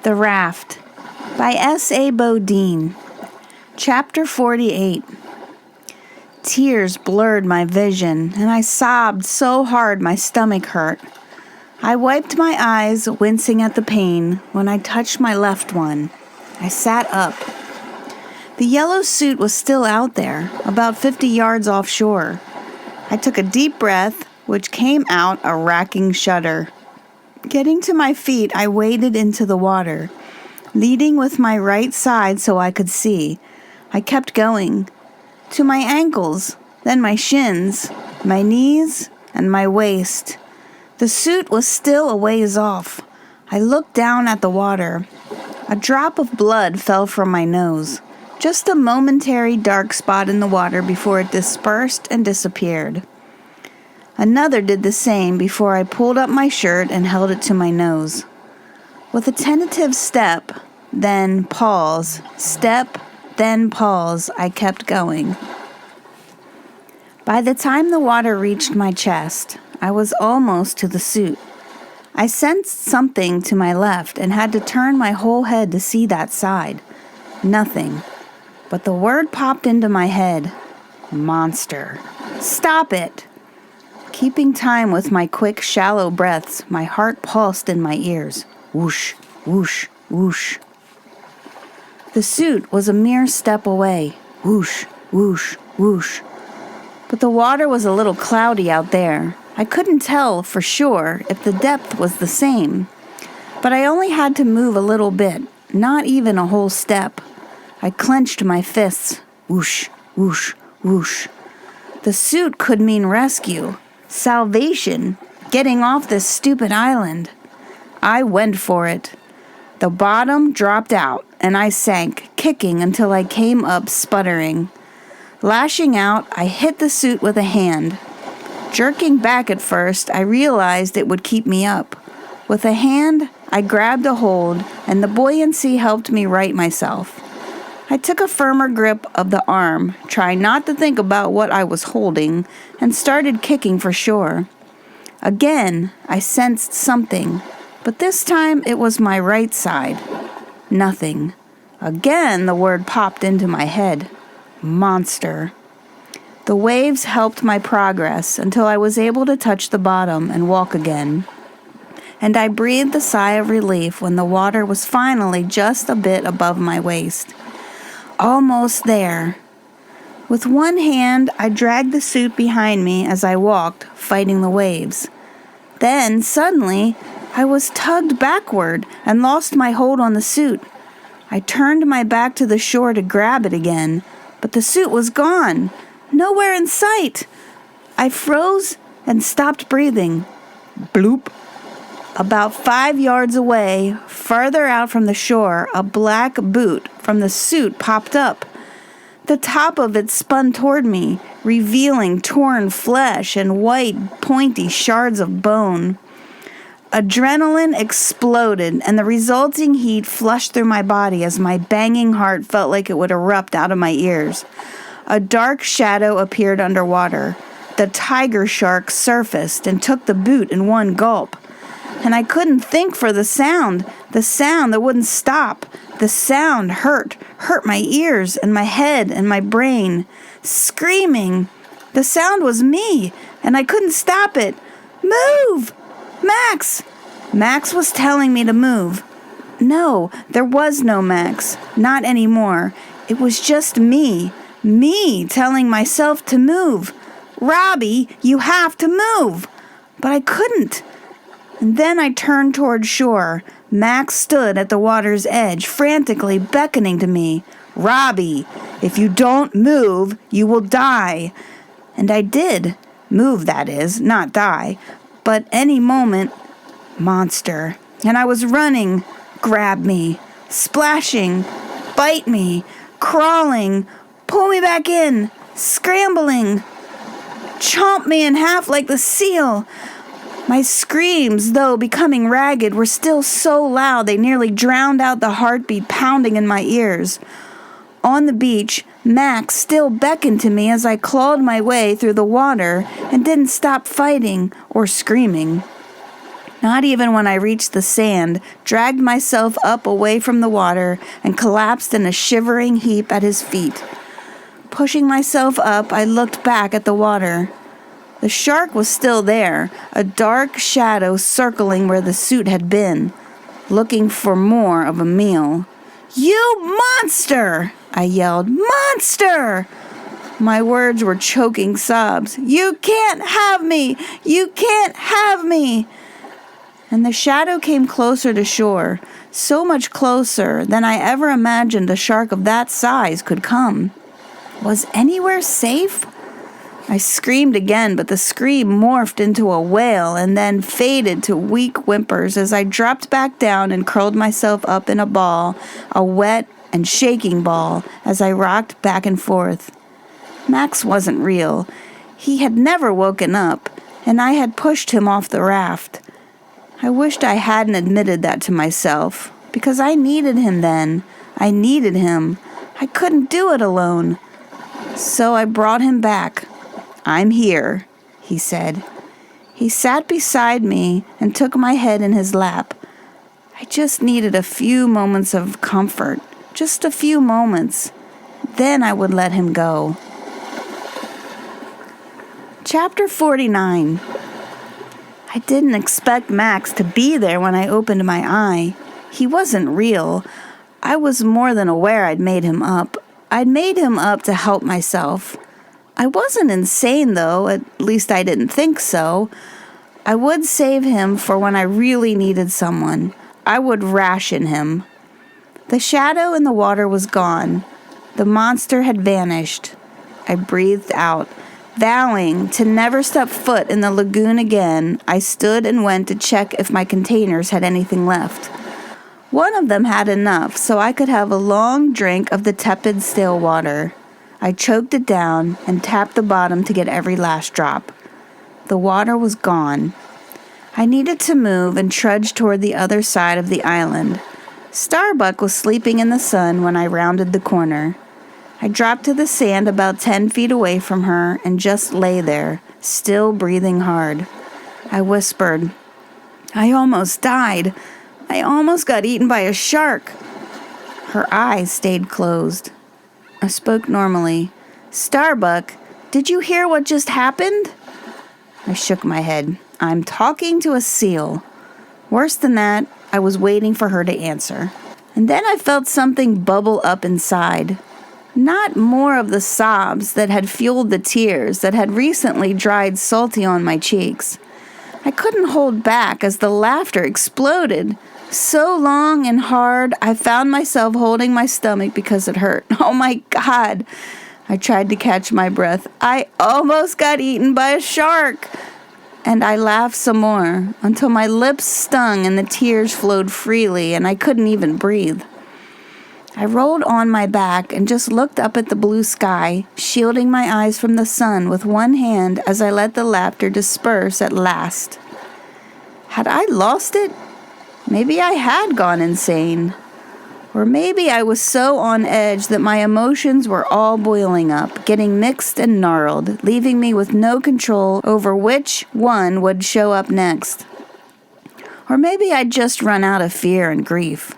The Raft by S.A. Bodeen. Chapter 48. Tears blurred my vision, and I sobbed so hard my stomach hurt. I wiped my eyes, wincing at the pain, when I touched my left one. I sat up. The yellow suit was still out there, about 50 yards offshore. I took a deep breath, which came out a racking shudder. Getting to my feet, I waded into the water, leading with my right side so I could see. I kept going, to my ankles, then my shins, my knees, and my waist. The suit was still a ways off. I looked down at the water. A drop of blood fell from my nose, just a momentary dark spot in the water before it dispersed and disappeared. Another did the same before I pulled up my shirt and held it to my nose. With a tentative step, then pause, step, then pause, I kept going. By the time the water reached my chest, I was almost to the suit. I sensed something to my left and had to turn my whole head to see that side. Nothing. But the word popped into my head. Monster. Stop it! Keeping time with my quick, shallow breaths, my heart pulsed in my ears. Whoosh, whoosh, whoosh. The suit was a mere step away. Whoosh, whoosh, whoosh. But the water was a little cloudy out there. I couldn't tell for sure if the depth was the same. But I only had to move a little bit, not even a whole step. I clenched my fists. Whoosh, whoosh, whoosh. The suit could mean rescue. Salvation, getting off this stupid island. I went for it. The bottom dropped out, and I sank, kicking until I came up sputtering. Lashing out, I hit the suit with a hand. Jerking back at first, I realized it would keep me up. With a hand, I grabbed a hold, and the buoyancy helped me right myself. I took a firmer grip of the arm, trying not to think about what I was holding, and started kicking for shore. Again, I sensed something, but this time it was my right side. Nothing. Again, the word popped into my head. Monster. The waves helped my progress until I was able to touch the bottom and walk again. And I breathed a sigh of relief when the water was finally just a bit above my waist. Almost there. With one hand, I dragged the suit behind me as I walked, fighting the waves. Then, suddenly, I was tugged backward and lost my hold on the suit. I turned my back to the shore to grab it again, but the suit was gone. Nowhere in sight. I froze and stopped breathing. Bloop. About 5 yards away, farther out from the shore, a black boot from the suit popped up. The top of it spun toward me, revealing torn flesh and white, pointy shards of bone. Adrenaline exploded, and the resulting heat flushed through my body as my banging heart felt like it would erupt out of my ears. A dark shadow appeared underwater. The tiger shark surfaced and took the boot in one gulp. And I couldn't think for the sound that wouldn't stop. The sound hurt my ears and my head and my brain. Screaming. The sound was me, and I couldn't stop it. Move! Max! Max was telling me to move. No, there was no Max. Not anymore. It was just me. Me telling myself to move. Robbie, you have to move. But I couldn't. And then I turned toward shore. Max stood at the water's edge, frantically beckoning to me. Robbie, if you don't move, you will die. And I did. Move, that is, not die. But any moment, monster. And I was running. Grab me. Splashing. Bite me. Crawling. Pull me back in. Scrambling. Chomp me in half like the seal. My screams, though becoming ragged, were still so loud they nearly drowned out the heartbeat pounding in my ears. On the beach, Max still beckoned to me as I clawed my way through the water and didn't stop fighting or screaming. Not even when I reached the sand, dragged myself up away from the water, and collapsed in a shivering heap at his feet. Pushing myself up, I looked back at the water. The shark was still there, a dark shadow circling where the suit had been, looking for more of a meal. "You monster!" I yelled. "Monster!" My words were choking sobs. "You can't have me! You can't have me!" And the shadow came closer to shore, so much closer than I ever imagined a shark of that size could come. Was anywhere safe? I screamed again, but the scream morphed into a wail and then faded to weak whimpers as I dropped back down and curled myself up in a ball, a wet and shaking ball, as I rocked back and forth. Max wasn't real. He had never woken up, and I had pushed him off the raft. I wished I hadn't admitted that to myself, because I needed him then. I needed him. I couldn't do it alone. So I brought him back. "I'm here," he said. He sat beside me and took my head in his lap. I just needed a few moments of comfort, just a few moments. Then I would let him go. Chapter 49. I didn't expect Max to be there when I opened my eye. He wasn't real. I was more than aware I'd made him up. I'd made him up to help myself. I wasn't insane, though. At least I didn't think so. I would save him for when I really needed someone. I would ration him. The shadow in the water was gone. The monster had vanished. I breathed out. Vowing to never step foot in the lagoon again, I stood and went to check if my containers had anything left. One of them had enough, so I could have a long drink of the tepid, stale water. I choked it down and tapped the bottom to get every last drop. The water was gone. I needed to move and trudge toward the other side of the island. Starbuck was sleeping in the sun when I rounded the corner. I dropped to the sand about 10 feet away from her and just lay there, still breathing hard. I whispered, "I almost died. I almost got eaten by a shark." Her eyes stayed closed. I spoke normally. "Starbuck, did you hear what just happened?" I shook my head. "I'm talking to a seal." Worse than that, I was waiting for her to answer. And then I felt something bubble up inside. Not more of the sobs that had fueled the tears that had recently dried salty on my cheeks. I couldn't hold back as the laughter exploded. So long and hard, I found myself holding my stomach because it hurt. Oh my God! I tried to catch my breath. I almost got eaten by a shark! And I laughed some more until my lips stung and the tears flowed freely and I couldn't even breathe. I rolled on my back and just looked up at the blue sky, shielding my eyes from the sun with one hand as I let the laughter disperse at last. Had I lost it? Maybe I had gone insane. Or maybe I was so on edge that my emotions were all boiling up, getting mixed and gnarled, leaving me with no control over which one would show up next. Or maybe I'd just run out of fear and grief.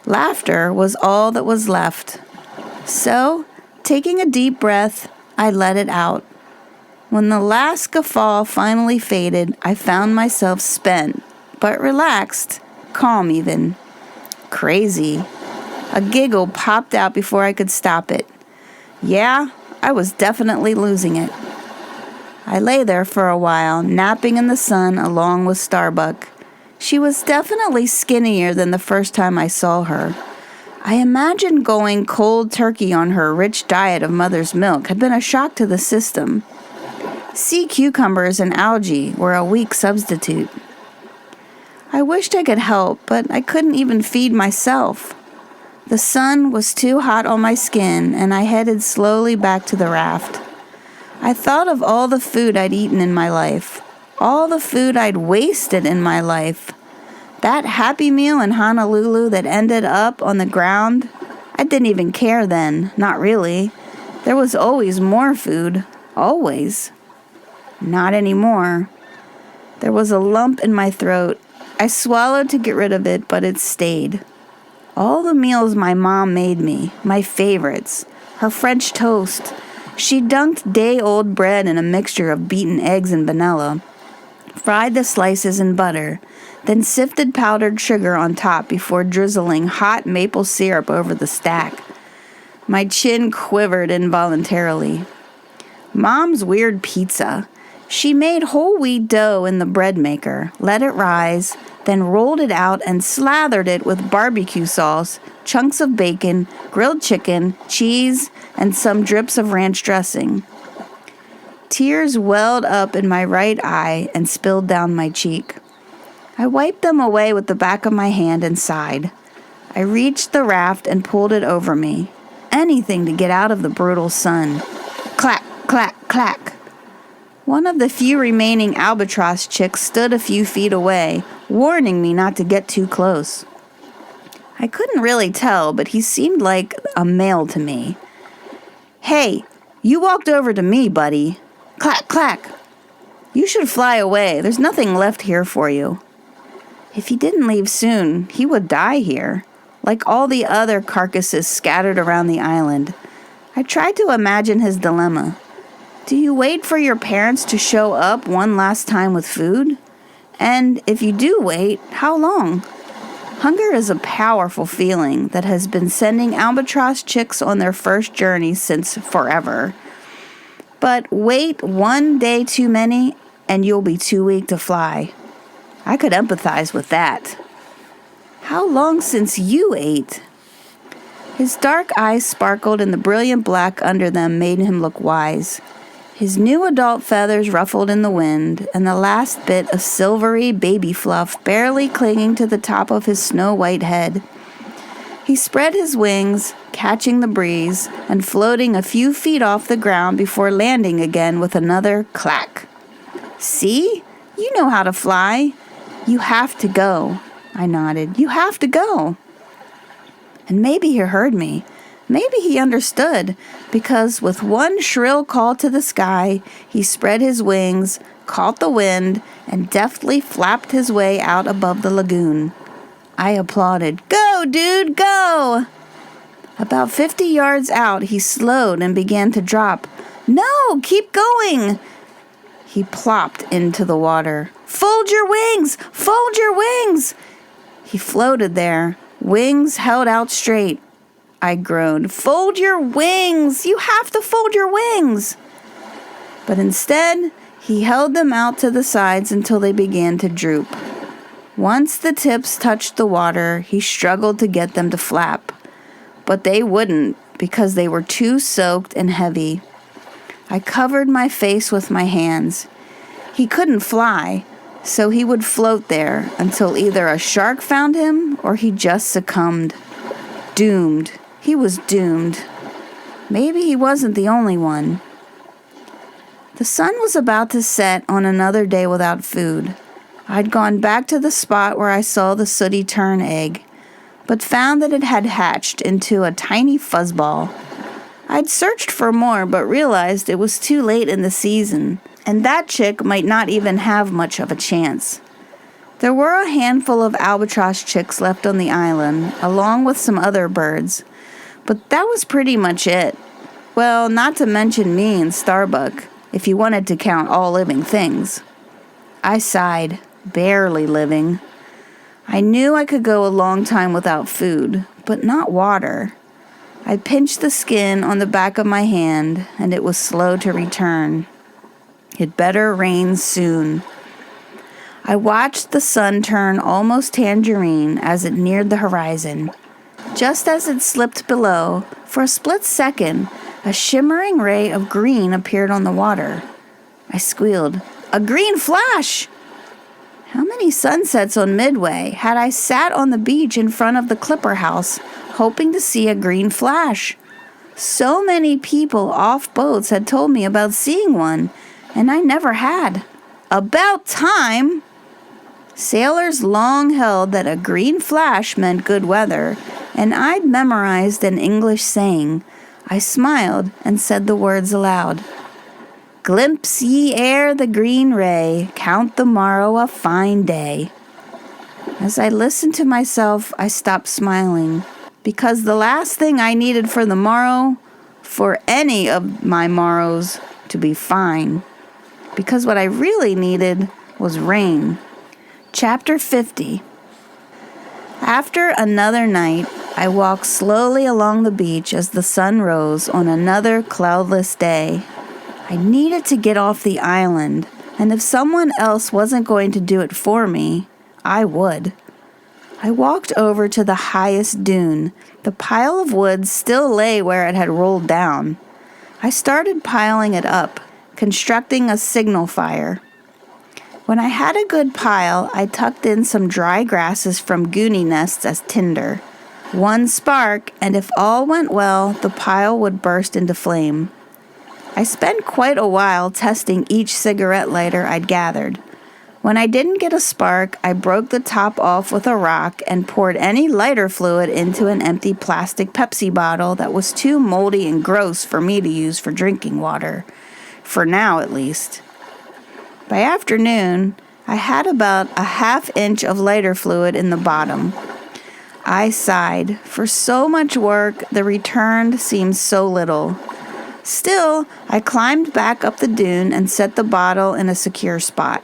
Laughter was all that was left. So, taking a deep breath, I let it out. When the last guffaw finally faded, I found myself spent, but relaxed, calm even. Crazy. A giggle popped out before I could stop it. Yeah, I was definitely losing it. I lay there for a while, napping in the sun along with Starbuck. She was definitely skinnier than the first time I saw her. I imagine going cold turkey on her rich diet of mother's milk had been a shock to the system. Sea cucumbers and algae were a weak substitute. I wished I could help, but I couldn't even feed myself. The sun was too hot on my skin, and I headed slowly back to the raft. I thought of all the food I'd eaten in my life. All the food I'd wasted in my life. That Happy Meal in Honolulu that ended up on the ground, I didn't even care then, not really. There was always more food, always. Not anymore. There was a lump in my throat. I swallowed to get rid of it, but it stayed. All the meals my mom made me, my favorites, her French toast. She dunked day-old bread in a mixture of beaten eggs and vanilla, fried the slices in butter, then sifted powdered sugar on top before drizzling hot maple syrup over the stack. My chin quivered involuntarily. Mom's weird pizza. She made whole wheat dough in the bread maker, let it rise, then rolled it out and slathered it with barbecue sauce, chunks of bacon, grilled chicken, cheese, and some drips of ranch dressing. Tears welled up in my right eye and spilled down my cheek. I wiped them away with the back of my hand and sighed. I reached the raft and pulled it over me. Anything to get out of the brutal sun. Clack, clack, clack. One of the few remaining albatross chicks stood a few feet away, warning me not to get too close. I couldn't really tell, but he seemed like a male to me. Hey, you walked over to me, buddy. Clack, clack. You should fly away. There's nothing left here for you. If he didn't leave soon, he would die here, like all the other carcasses scattered around the island. I tried to imagine his dilemma. Do you wait for your parents to show up one last time with food? And if you do wait, how long? Hunger is a powerful feeling that has been sending albatross chicks on their first journey since forever. But wait one day too many, and you'll be too weak to fly. I could empathize with that. How long since you ate? His dark eyes sparkled, and the brilliant black under them made him look wise. His new adult feathers ruffled in the wind, and the last bit of silvery baby fluff barely clinging to the top of his snow-white head. He spread his wings, catching the breeze, and floating a few feet off the ground before landing again with another clack. See? You know how to fly. You have to go. I nodded. You have to go. And maybe he heard me. Maybe he understood, because with one shrill call to the sky, he spread his wings, caught the wind, and deftly flapped his way out above the lagoon. I applauded. Go, dude, go! About 50 yards out, he slowed and began to drop. No, keep going! He plopped into the water. Fold your wings! Fold your wings! He floated there, wings held out straight. I groaned. Fold your wings! You have to fold your wings! But instead, he held them out to the sides until they began to droop. Once the tips touched the water, he struggled to get them to flap. But they wouldn't, because they were too soaked and heavy. I covered my face with my hands. He couldn't fly, so he would float there until either a shark found him or he just succumbed. Doomed. He was doomed. Maybe he wasn't the only one. The sun was about to set on another day without food. I'd gone back to the spot where I saw the sooty tern egg, but found that it had hatched into a tiny fuzzball. I'd searched for more, but realized it was too late in the season, and that chick might not even have much of a chance. There were a handful of albatross chicks left on the island, along with some other birds, but that was pretty much it. Well, not to mention me and Starbuck, if you wanted to count all living things. I sighed, barely living. I knew I could go a long time without food, but not water. I pinched the skin on the back of my hand, and it was slow to return. It better rain soon. I watched the sun turn almost tangerine as it neared the horizon. Just as it slipped below, for a split second, a shimmering ray of green appeared on the water. I squealed, "A green flash!" How many sunsets on Midway had I sat on the beach in front of the Clipper House, hoping to see a green flash? So many people off boats had told me about seeing one, and I never had. About time! Sailors long held that a green flash meant good weather, and I'd memorized an English saying. I smiled and said the words aloud. Glimpse ye ere the green ray, count the morrow a fine day. As I listened to myself, I stopped smiling, because the last thing I needed for the morrow, for any of my morrows, to be fine. Because what I really needed was rain. Chapter 50. After another night, I walked slowly along the beach as the sun rose on another cloudless day. I needed to get off the island, and if someone else wasn't going to do it for me, I would. I walked over to the highest dune. The pile of wood still lay where it had rolled down. I started piling it up, constructing a signal fire. When I had a good pile, I tucked in some dry grasses from goonie nests as tinder. One spark, and if all went well, the pile would burst into flame. I spent quite a while testing each cigarette lighter I'd gathered. When I didn't get a spark, I broke the top off with a rock and poured any lighter fluid into an empty plastic Pepsi bottle that was too moldy and gross for me to use for drinking water. For now, at least. By afternoon, I had about a half-inch of lighter fluid in the bottom. I sighed. For so much work, the return seemed so little. Still, I climbed back up the dune and set the bottle in a secure spot.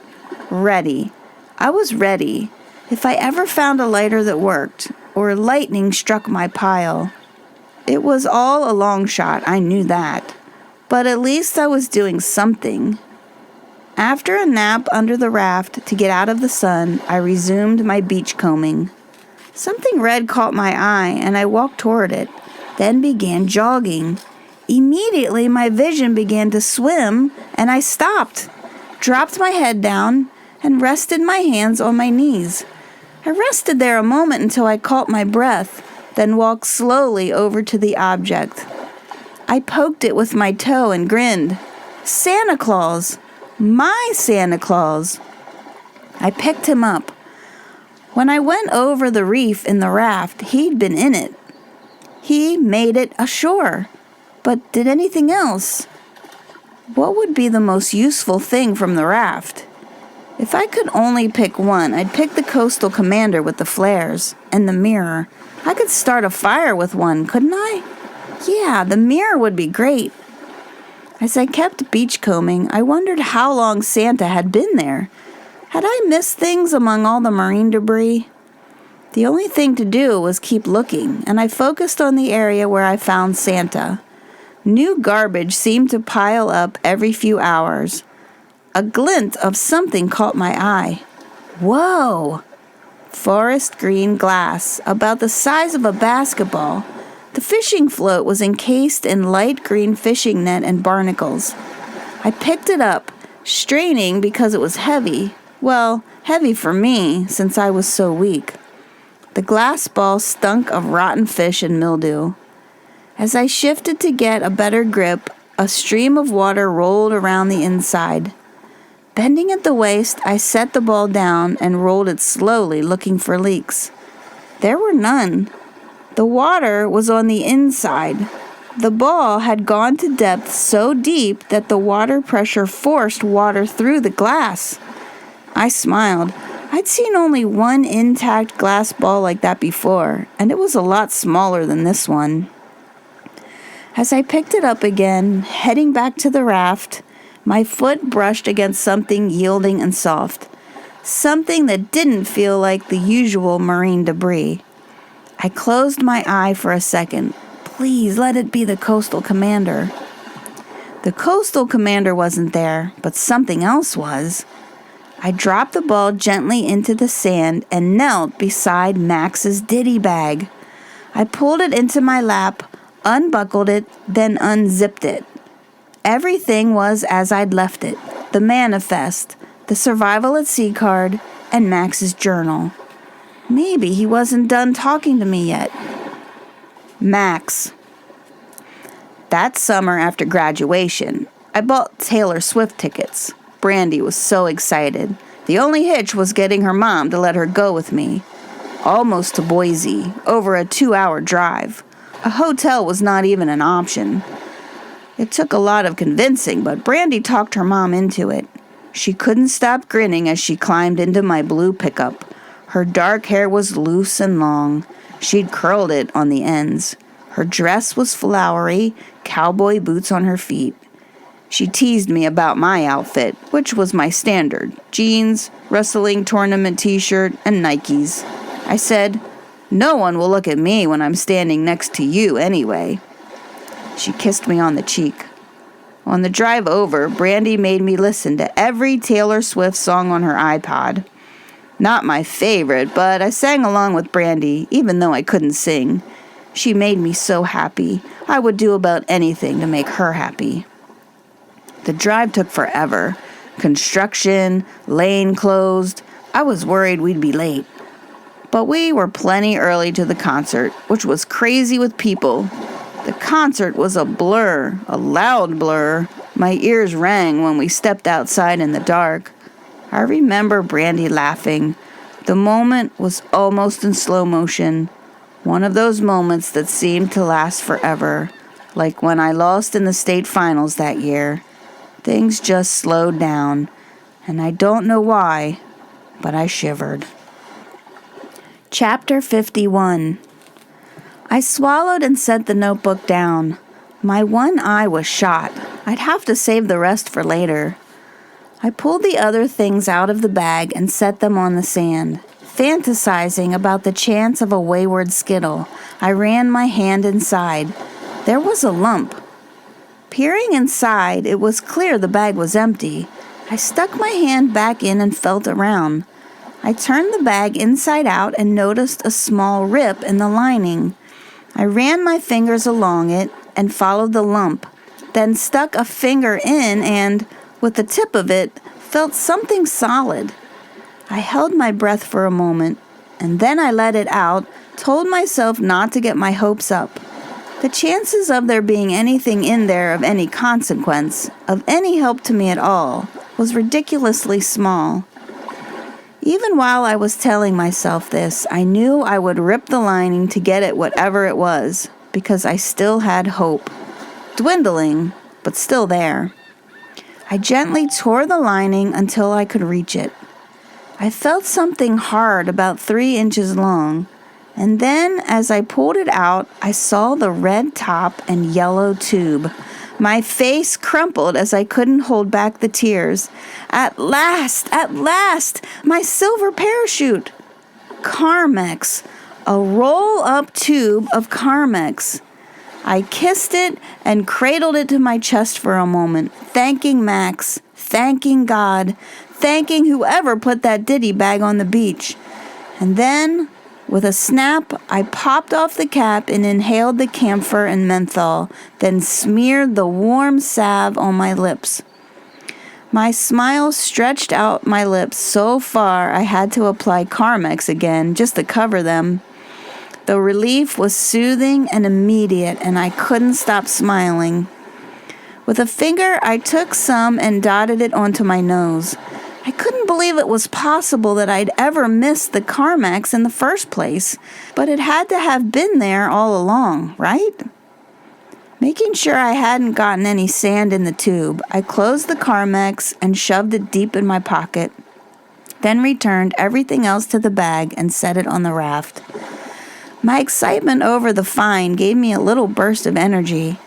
Ready. I was ready. If I ever found a lighter that worked, or lightning struck my pile. It was all a long shot, I knew that. But at least I was doing something. After a nap under the raft to get out of the sun, I resumed my beach combing. Something red caught my eye, and I walked toward it, then began jogging. Immediately, my vision began to swim, and I stopped, dropped my head down, and rested my hands on my knees. I rested there a moment until I caught my breath, then walked slowly over to the object. I poked it with my toe and grinned. Santa Claus! My Santa Claus! I picked him up. When I went over the reef in the raft, he'd been in it. He made it ashore. But did anything else? What would be the most useful thing from the raft? If I could only pick one, I'd pick the coastal commander with the flares and the mirror. I could start a fire with one, couldn't I? Yeah, the mirror would be great. As I kept beachcombing, I wondered how long Santa had been there. Had I missed things among all the marine debris? The only thing to do was keep looking, and I focused on the area where I found Santa. New garbage seemed to pile up every few hours. A glint of something caught my eye. Whoa! Forest green glass, about the size of a basketball. The fishing float was encased in light green fishing net and barnacles. I picked it up, straining because it was heavy. Well, heavy for me, since I was so weak. The glass ball stunk of rotten fish and mildew. As I shifted to get a better grip, a stream of water rolled around the inside. Bending at the waist, I set the ball down and rolled it slowly, looking for leaks. There were none. The water was on the inside. The ball had gone to depths so deep that the water pressure forced water through the glass. I smiled. I'd seen only one intact glass ball like that before, and it was a lot smaller than this one. As I picked it up again, heading back to the raft, my foot brushed against something yielding and soft. Something that didn't feel like the usual marine debris. I closed my eye for a second. Please let it be the coastal commander. The coastal commander wasn't there, but something else was. I dropped the ball gently into the sand and knelt beside Max's ditty bag. I pulled it into my lap, unbuckled it, then unzipped it. Everything was as I'd left it. The manifest, the survival at sea card, and Max's journal. Maybe he wasn't done talking to me yet. Max. That summer after graduation, I bought Taylor Swift tickets. Brandy was so excited. The only hitch was getting her mom to let her go with me. Almost to Boise, over a 2-hour drive. A hotel was not even an option. It took a lot of convincing, but Brandy talked her mom into it. She couldn't stop grinning as she climbed into my blue pickup. Her dark hair was loose and long. She'd curled it on the ends. Her dress was flowery, cowboy boots on her feet. She teased me about my outfit, which was my standard: jeans, wrestling tournament t-shirt, and Nikes. I said, "No one will look at me when I'm standing next to you anyway." She kissed me on the cheek. On the drive over, Brandy made me listen to every Taylor Swift song on her iPod. Not my favorite, but I sang along with Brandy, even though I couldn't sing. She made me so happy. I would do about anything to make her happy. The drive took forever. Construction, lane closed. I was worried we'd be late. But we were plenty early to the concert, which was crazy with people. The concert was a blur, a loud blur. My ears rang when we stepped outside in the dark. I remember Brandy laughing. The moment was almost in slow motion. One of those moments that seemed to last forever, like when I lost in the state finals that year. Things just slowed down, and I don't know why, but I shivered. Chapter 51. I swallowed and set the notebook down. My one eye was shot. I'd have to save the rest for later. I pulled the other things out of the bag and set them on the sand. Fantasizing about the chance of a wayward skittle, I ran my hand inside. There was a lump. Peering inside, it was clear the bag was empty. I stuck my hand back in and felt around. I turned the bag inside out and noticed a small rip in the lining. I ran my fingers along it and followed the lump, then stuck a finger in and, with the tip of it, felt something solid. I held my breath for a moment, and then I let it out, told myself not to get my hopes up. The chances of there being anything in there of any consequence, of any help to me at all, was ridiculously small. Even while I was telling myself this, I knew I would rip the lining to get at whatever it was, because I still had hope. Dwindling, but still there. I gently tore the lining until I could reach it. I felt something hard about 3 inches long, and then as I pulled it out, I saw the red top and yellow tube. My face crumpled as I couldn't hold back the tears. At last, my silver parachute! Carmex, a roll-up tube of Carmex. I kissed it and cradled it to my chest for a moment, thanking Max, thanking God, thanking whoever put that ditty bag on the beach. And then, with a snap, I popped off the cap and inhaled the camphor and menthol, then smeared the warm salve on my lips. My smile stretched out my lips so far I had to apply Carmex again just to cover them. The relief was soothing and immediate, and I couldn't stop smiling. With a finger, I took some and dotted it onto my nose. I couldn't believe it was possible that I'd ever missed the Carmex in the first place, but it had to have been there all along, right? Making sure I hadn't gotten any sand in the tube, I closed the Carmex and shoved it deep in my pocket, then returned everything else to the bag and set it on the raft. My excitement over the find gave me a little burst of energy.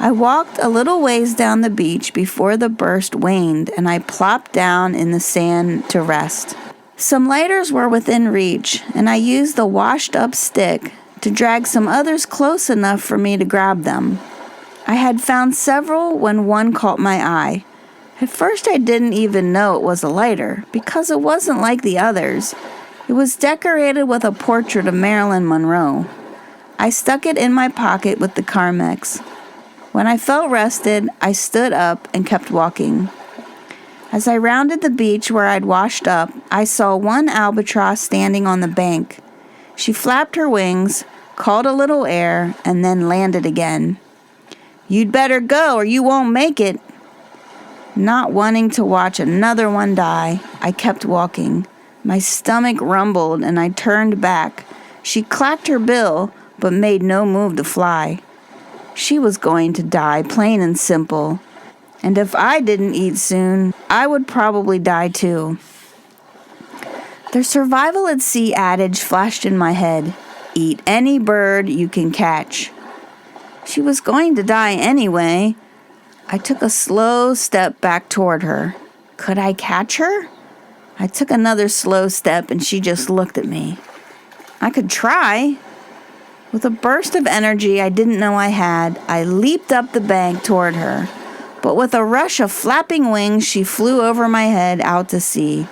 I walked a little ways down the beach before the burst waned, and I plopped down in the sand to rest. Some lighters were within reach, and I used the washed-up stick to drag some others close enough for me to grab them. I had found several when one caught my eye. At first I didn't even know it was a lighter, because it wasn't like the others. It was decorated with a portrait of Marilyn Monroe. I stuck it in my pocket with the Carmex. When I felt rested, I stood up and kept walking. As I rounded the beach where I'd washed up, I saw one albatross standing on the bank. She flapped her wings, called a little air, and then landed again. "You'd better go or you won't make it." Not wanting to watch another one die, I kept walking. My stomach rumbled and I turned back. She clacked her bill, but made no move to fly. She was going to die, plain and simple. And if I didn't eat soon, I would probably die too. The survival at sea adage flashed in my head. Eat any bird you can catch. She was going to die anyway. I took a slow step back toward her. Could I catch her? I took another slow step and she just looked at me. I could try. With a burst of energy I didn't know I had, I leaped up the bank toward her. But with a rush of flapping wings, she flew over my head out to sea.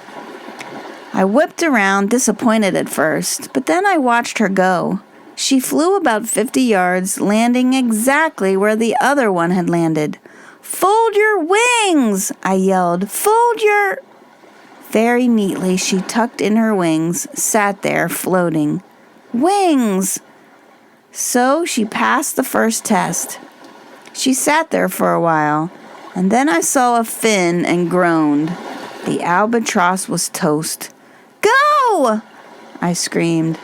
I whipped around, disappointed at first, but then I watched her go. She flew about 50 yards, landing exactly where the other one had landed. "Fold your wings!" I yelled. "Fold your—" Very neatly, she tucked in her wings, sat there, floating. Wings! So she passed the first test. She sat there for a while, and then I saw a fin and groaned. The albatross was toast. "Go!" I screamed.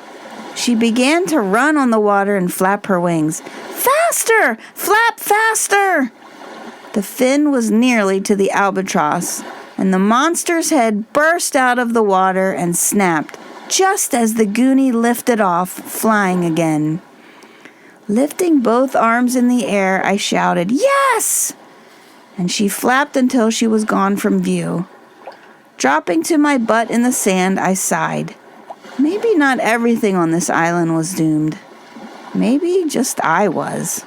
She began to run on the water and flap her wings. "Faster! Flap faster!" The fin was nearly to the albatross, and the monster's head burst out of the water and snapped, just as the goonie lifted off, flying again. Lifting both arms in the air, I shouted, "Yes!" And she flapped until she was gone from view. Dropping to my butt in the sand, I sighed. Maybe not everything on this island was doomed. Maybe just I was.